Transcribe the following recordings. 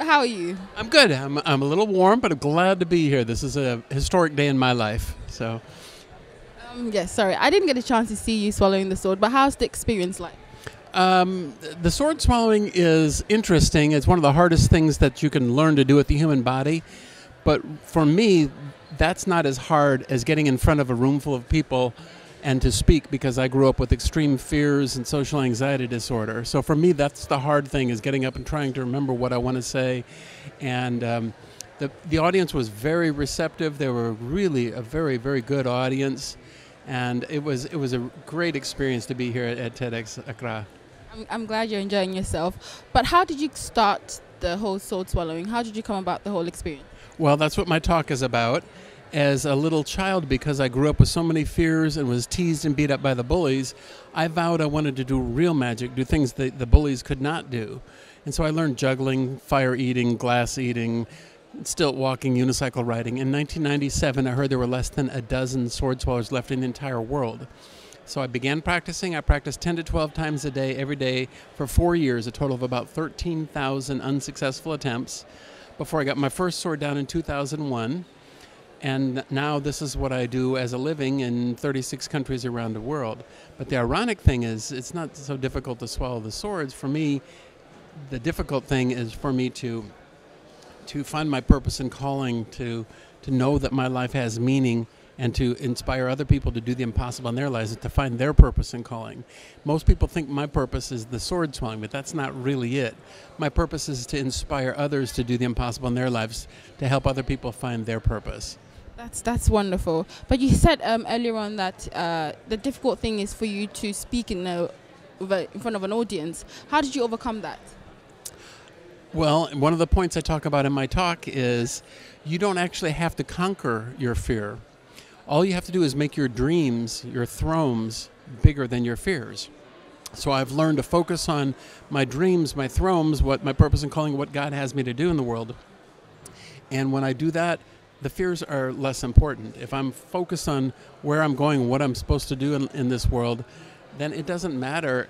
how are you? I'm good. I'm a little warm, but I'm glad to be here. This is a historic day in my life. So, Yes, sorry, I didn't get a chance to see you swallowing the sword, but how's the experience like? the sword swallowing is interesting. It's one of the hardest things that you can learn to do with the human body. But for me, that's not as hard as getting in front of a room full of people and to speak, because I grew up with extreme fears and social anxiety disorder. So for me, that's the hard thing, is getting up and trying to remember what I want to say. And the audience was very receptive. They were really a very, very good audience. And it was a great experience to be here at TEDxAccra. I'm glad you're enjoying yourself. But how did you start the whole sword swallowing? How did you come about the whole experience? Well, that's what my talk is about. As a little child, because I grew up with so many fears and was teased and beat up by the bullies, I vowed I wanted to do real magic, do things that the bullies could not do. And so I learned juggling, fire eating, glass eating, stilt walking, unicycle riding. In 1997, I heard there were less than a dozen sword swallowers left in the entire world. So I began practicing. I practiced 10 to 12 times a day, every day, for 4 years, a total of about 13,000 unsuccessful attempts, before I got my first sword down in 2001. And now this is what I do as a living in 36 countries around the world. But the ironic thing is, it's not so difficult to swallow the swords. For me, the difficult thing is for me to find my purpose and calling, to know that my life has meaning, and to inspire other people to do the impossible in their lives, and to find their purpose and calling. Most people think my purpose is the sword swallowing, but that's not really it. My purpose is to inspire others to do the impossible in their lives, to help other people find their purpose. That's wonderful. But you said earlier on that the difficult thing is for you to speak in front of an audience. How did you overcome that? Well, one of the points I talk about in my talk is you don't actually have to conquer your fear. All you have to do is make your dreams, your thrones, bigger than your fears. So I've learned to focus on my dreams, my thrones, what my purpose and calling, what God has me to do in the world. And when I do that, the fears are less important. If I'm focused on where I'm going, what I'm supposed to do in this world, then it doesn't matter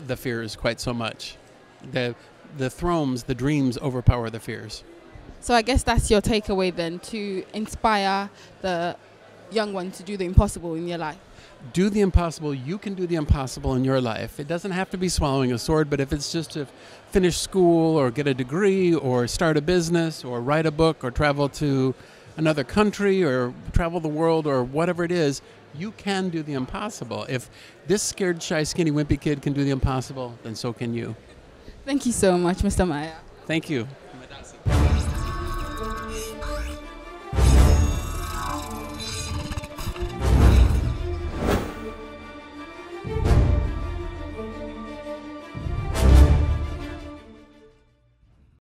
the fears quite so much. The thrones, the dreams overpower the fears. So I guess that's your takeaway then, to inspire the young ones to do the impossible in your life. Do the impossible. You can do the impossible in your life. It doesn't have to be swallowing a sword, but if it's just to finish school or get a degree or start a business or write a book or travel to another country or travel the world or whatever it is, you can do the impossible. If this scared, shy, skinny, wimpy kid can do the impossible, then so can you. Thank you so much, Mr. Meyer. Thank you.